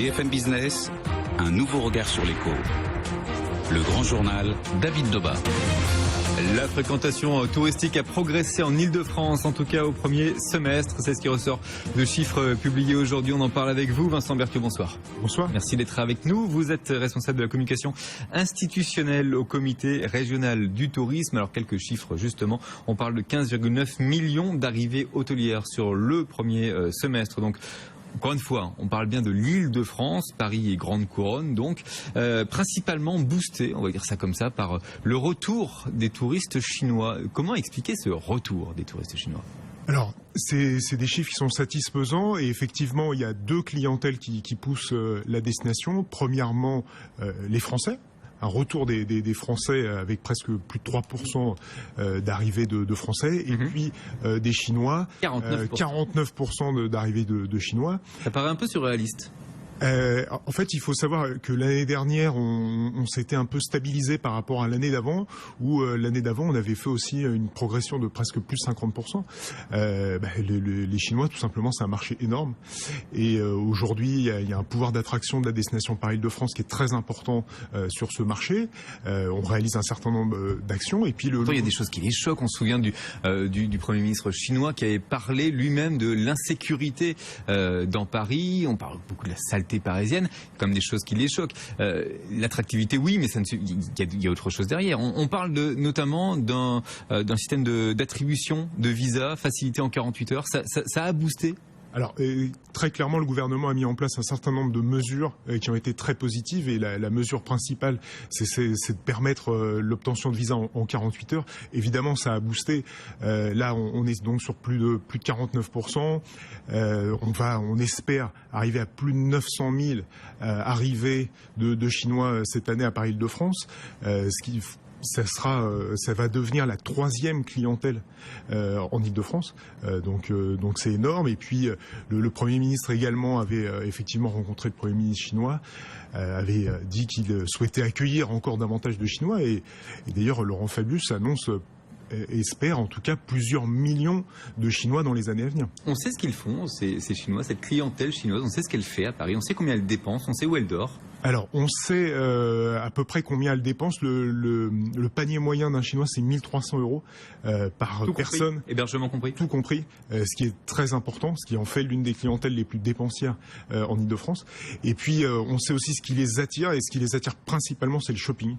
BFM Business, un nouveau regard sur l'écho. Le grand journal, David Doba. La fréquentation touristique a progressé en Ile-de-France, en tout cas au premier semestre. C'est ce qui ressort de chiffres publiés aujourd'hui. On en parle avec vous. Vincent Berthiaud, bonsoir. Bonsoir. Merci d'être avec nous. Vous êtes responsable de la communication institutionnelle au comité régional du tourisme. Alors quelques chiffres justement. On parle de 15,9 millions d'arrivées hôtelières sur le premier semestre. Donc encore une fois, on parle bien de l'Île-de-France, Paris et Grande Couronne, donc principalement boosté, on va dire ça comme ça, par le retour des touristes chinois. Comment expliquer ce retour des touristes chinois ? Alors, c'est des chiffres qui sont satisfaisants et effectivement, il y a deux clientèles qui poussent la destination. Premièrement, les Français. Un retour des Français avec presque plus de 3% d'arrivée de Français. Et puis des Chinois, 49% d'arrivée de Chinois. Ça paraît un peu surréaliste. En fait, il faut savoir que l'année dernière, on s'était un peu stabilisé par rapport à l'année d'avant, où l'année d'avant, on avait fait aussi une progression de presque plus 50%. Les Chinois, tout simplement, c'est un marché énorme. Et aujourd'hui, il y a un pouvoir d'attraction de la destination par Île-de-France qui est très important sur ce marché. On réalise un certain nombre d'actions. Et puis il y a des choses qui les choquent. On se souvient du Premier ministre chinois qui avait parlé lui-même de l'insécurité dans Paris. On parle beaucoup de la saleté parisienne, comme des choses qui les choquent. L'attractivité, oui, mais il y a autre chose derrière. On parle notamment d'un système d'attribution de visa facilité en 48 heures. Ça a boosté. Alors, très clairement, le gouvernement a mis en place un certain nombre de mesures qui ont été très positives et la mesure principale, c'est de permettre l'obtention de visa en 48 heures. Évidemment, ça a boosté. Là, on est donc sur plus de 49%. On espère arriver à plus de 900 000 arrivées de Chinois cette année à Paris-Île-de-France, ce qui ça va devenir la troisième clientèle en Île-de-France, donc c'est énorme. Et puis le Premier ministre également avait effectivement rencontré le Premier ministre chinois, avait dit qu'il souhaitait accueillir encore davantage de Chinois et d'ailleurs Laurent Fabius espère en tout cas plusieurs millions de Chinois dans les années à venir. On sait ce qu'ils font, ces Chinois, cette clientèle chinoise, on sait ce qu'elle fait à Paris, on sait combien elle dépense, on sait où elle dort. Alors, on sait à peu près combien elle dépense. Le panier moyen d'un Chinois, c'est 1 300 € par tout personne. Compris. Hébergement compris. Tout compris, ce qui est très important, ce qui en fait l'une des clientèles les plus dépensières en Île-de-France. Et puis, on sait aussi ce qui les attire, et ce qui les attire principalement, c'est le shopping.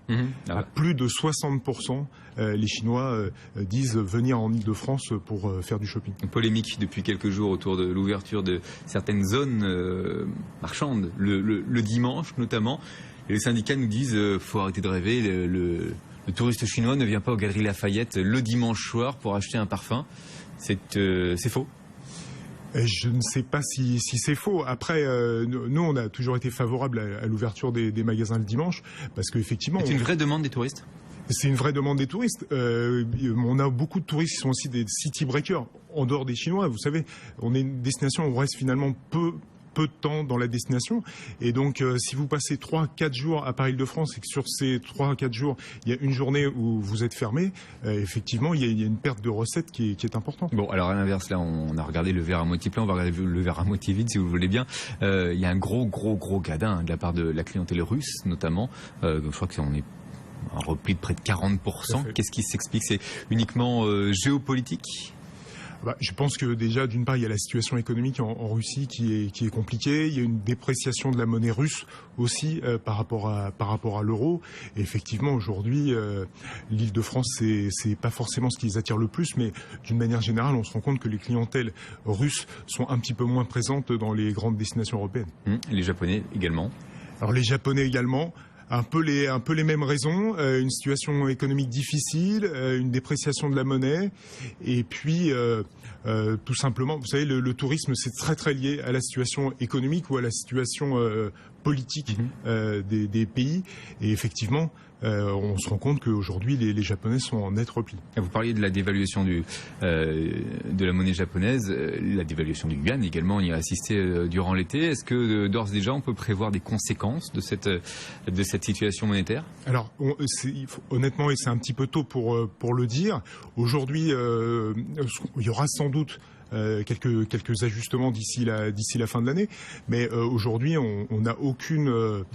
À plus de 60%, les Chinois disent venir en Île-de-France pour faire du shopping. Une polémique depuis quelques jours autour de l'ouverture de certaines zones marchandes, le dimanche notamment. Et les syndicats nous disent faut arrêter de rêver, le touriste chinois ne vient pas aux Galeries Lafayette le dimanche soir pour acheter un parfum. C'est faux. Je ne sais pas si c'est faux. Après, nous, on a toujours été favorable à l'ouverture des magasins le dimanche, parce qu'effectivement... C'est une vraie demande des touristes ? C'est une vraie demande des touristes. On a beaucoup de touristes qui sont aussi des city breakers, en dehors des Chinois. Vous savez, on est une destination où on reste finalement peu de temps dans la destination, et donc si vous passez 3-4 jours à Paris-Île-de-France et que sur ces 3-4 jours il y a une journée où vous êtes fermé, effectivement il y a une perte de recettes qui est importante. Bon, alors à l'inverse, là on a regardé le verre à moitié plein, on va regarder le verre à moitié vide si vous le voulez bien. Il y a un gros gadin de la part de la clientèle russe notamment. Je crois qu'on est un repli de près de 40%. Qu'est-ce qui s'explique? C'est uniquement géopolitique? Je pense que déjà, d'une part, il y a la situation économique en Russie qui est compliquée. Il y a une dépréciation de la monnaie russe aussi par rapport à l'euro. Et effectivement, aujourd'hui, l'Île-de-France, c'est pas forcément ce qui les attire le plus, mais d'une manière générale, on se rend compte que les clientèles russes sont un petit peu moins présentes dans les grandes destinations européennes. Les Japonais également. Alors les Japonais également. Un peu les mêmes raisons, une situation économique difficile, une dépréciation de la monnaie, et puis tout simplement, vous savez, le tourisme, c'est très très lié à la situation économique ou à la situation politique des pays, et effectivement, on se rend compte qu'aujourd'hui, les Japonais sont en net repli. Vous parliez de la dévaluation de la monnaie japonaise, la dévaluation du yuan également, on y a assisté durant l'été. Est-ce que d'ores et déjà, on peut prévoir des conséquences de cette situation monétaire? Alors, honnêtement, et c'est un petit peu tôt pour le dire, aujourd'hui, il y aura sans doute quelques ajustements d'ici la fin de l'année. Mais aujourd'hui, on n'a aucun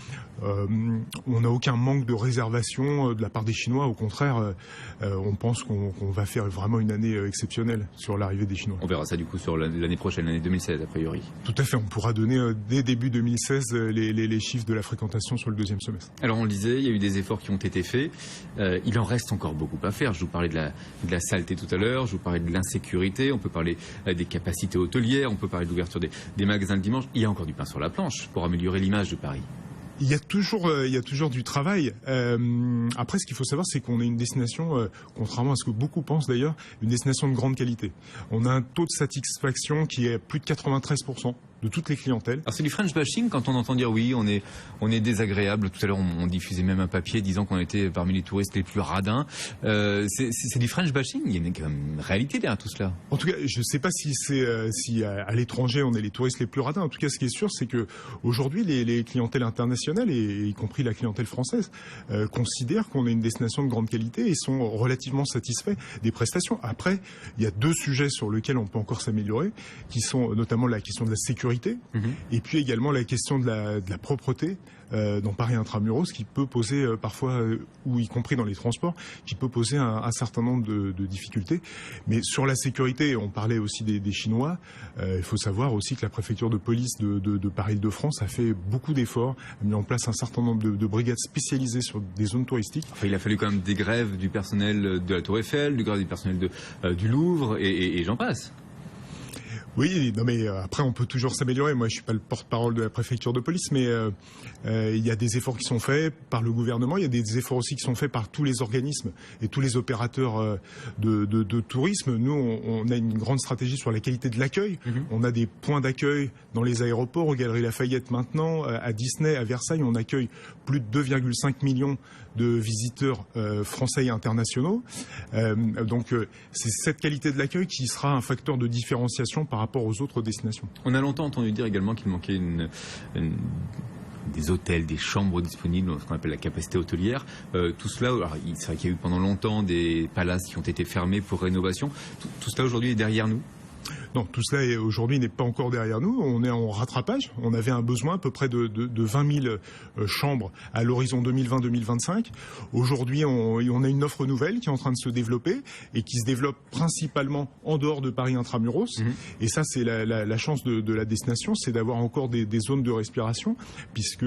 manque de réservation de la part des Chinois. Au contraire, on pense qu'on va faire vraiment une année exceptionnelle sur l'arrivée des Chinois. On verra ça du coup sur l'année prochaine, l'année 2016 a priori. Tout à fait, on pourra donner dès début 2016 les chiffres de la fréquentation sur le deuxième semestre. Alors on le disait, il y a eu des efforts qui ont été faits. Il en reste encore beaucoup à faire. Je vous parlais de la saleté tout à l'heure, je vous parlais de l'insécurité, on peut parler des capacités hôtelières, on peut parler de l'ouverture des magasins le dimanche. Il y a encore du pain sur la planche pour améliorer l'image de Paris. Il y a toujours du travail. Après, ce qu'il faut savoir, c'est qu'on est une destination, contrairement à ce que beaucoup pensent d'ailleurs, une destination de grande qualité. On a un taux de satisfaction qui est plus de 93% de toutes les clientèles. Alors c'est du French bashing quand on entend dire oui, on est désagréable. Tout à l'heure, on diffusait même un papier disant qu'on était parmi les touristes les plus radins. C'est du French bashing. Il y a quand même une réalité derrière tout cela. En tout cas, je ne sais pas si à l'étranger on est les touristes les plus radins. En tout cas, ce qui est sûr, c'est que aujourd'hui, les clientèles internationales, et y compris la clientèle française, considèrent qu'on est une destination de grande qualité et sont relativement satisfaits des prestations. Après, il y a deux sujets sur lesquels on peut encore s'améliorer, qui sont notamment la question de la sécurité. Et puis également la question de la propreté dans Paris intramuros, qui peut poser parfois, ou y compris dans les transports, qui peut poser un certain nombre de difficultés. Mais sur la sécurité, on parlait aussi des Chinois. Il faut savoir aussi que la préfecture de police de Paris-Île-de-France a fait beaucoup d'efforts, a mis en place un certain nombre de brigades spécialisées sur des zones touristiques. Enfin, il a fallu quand même des grèves du personnel de la Tour Eiffel, des grèves du personnel du Louvre, et j'en passe. Oui, non mais après on peut toujours s'améliorer. Moi, je suis pas le porte-parole de la préfecture de police, mais il y a des efforts qui sont faits par le gouvernement. Il y a des efforts aussi qui sont faits par tous les organismes et tous les opérateurs de tourisme. Nous, on a une grande stratégie sur la qualité de l'accueil. On a des points d'accueil dans les aéroports, aux Galeries Lafayette maintenant, à Disney, à Versailles. On accueille plus de 2,5 millions de visiteurs français et internationaux. Donc c'est cette qualité de l'accueil qui sera un facteur de différenciation par rapport aux autres destinations. On a longtemps entendu dire également qu'il manquait des hôtels, des chambres disponibles, ce qu'on appelle la capacité hôtelière. Tout cela, c'est vrai qu'il y a eu pendant longtemps des palaces qui ont été fermés pour rénovation. Tout cela aujourd'hui est derrière nous. Non, tout cela aujourd'hui n'est pas encore derrière nous. On est en rattrapage. On avait un besoin à peu près de 20 000 chambres à l'horizon 2020-2025. Aujourd'hui, on a une offre nouvelle qui est en train de se développer et qui se développe principalement en dehors de Paris intramuros. Et ça, c'est la chance de la destination, c'est d'avoir encore des zones de respiration, puisque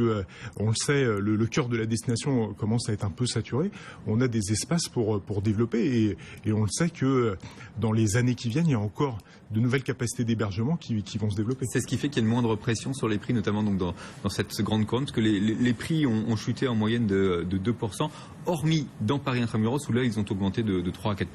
on le sait, le cœur de la destination commence à être un peu saturé. On a des espaces pour développer et on le sait que dans les années qui viennent, il y a encore de nouvelles capacités d'hébergement qui vont se développer. C'est ce qui fait qu'il y a une moindre pression sur les prix, notamment donc dans cette grande couronne, parce que les prix ont chuté en moyenne de 2%, hormis dans Paris intramuros, où là ils ont augmenté de 3 à 4%.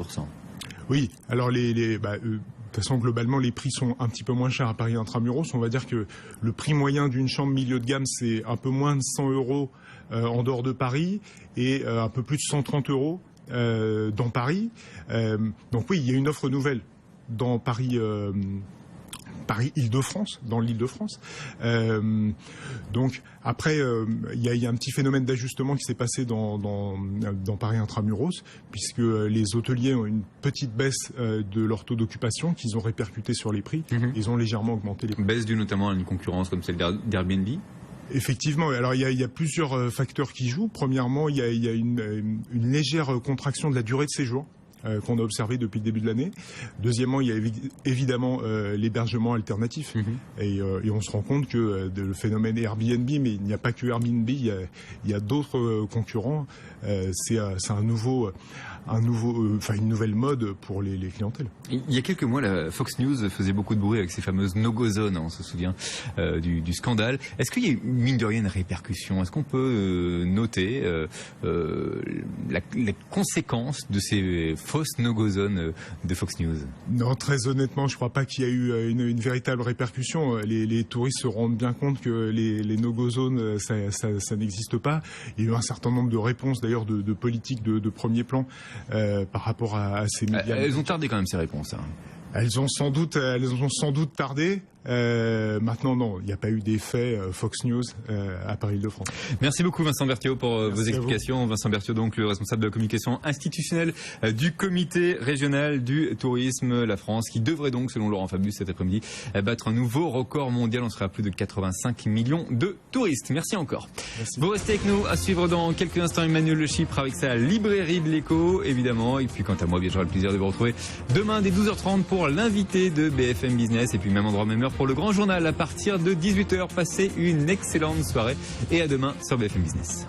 Oui, alors de toute façon, globalement, les prix sont un petit peu moins chers à Paris intramuros. On va dire que le prix moyen d'une chambre milieu de gamme, c'est un peu moins de 100 € en dehors de Paris et un peu plus de 130 € dans Paris. Donc oui, il y a une offre nouvelle dans Paris Île-de-France, dans l'Île-de-France. Donc après, il y a un petit phénomène d'ajustement qui s'est passé dans Paris intramuros, puisque les hôteliers ont une petite baisse de leur taux d'occupation qu'ils ont répercuté sur les prix. Ils ont légèrement augmenté les prix. Baisse due notamment à une concurrence comme celle d'Airbnb. Effectivement, alors il y a plusieurs facteurs qui jouent. Premièrement, il y a une légère contraction de la durée de séjour qu'on a observé depuis le début de l'année. Deuxièmement, il y a évidemment l'hébergement alternatif. Et on se rend compte que le phénomène Airbnb, mais il n'y a pas que Airbnb, il y a d'autres concurrents. C'est une nouvelle mode pour les clientèles. Il y a quelques mois, la Fox News faisait beaucoup de bruit avec ces fameuses no-go zones, on se souvient du scandale. Est-ce qu'il y a mine de rien une répercussion? Est-ce qu'on peut noter les conséquences de ces fausses no-go zones de Fox News? Non, très honnêtement, je ne crois pas qu'il y a eu une véritable répercussion. Les touristes se rendent bien compte que les no-go zones, ça n'existe pas. Il y a eu un certain nombre de réponses, d'ailleurs, de politiques de premier plan par rapport à ces médias. Elles ont tardé quand même, ces réponses. Elles ont sans doute tardé. Maintenant, non, il n'y a pas eu d'effet Fox News à Paris-Île-de-France. Merci beaucoup Vincent Berthiaud pour vos explications. Vincent Berthiaud, donc le responsable de la communication institutionnelle du comité régional du tourisme, la France, qui devrait donc, selon Laurent Fabius cet après-midi, battre un nouveau record mondial. On sera à plus de 85 millions de touristes. Merci encore. Merci. Vous restez avec nous, à suivre dans quelques instants Emmanuel Le Chypre avec sa librairie de l'écho, évidemment. Et puis quant à moi, bien j'aurai le plaisir de vous retrouver demain dès 12h30 pour l'invité de BFM Business. Et puis même endroit, même heure pour le grand journal à partir de 18h. Passez une excellente soirée et à demain sur BFM Business.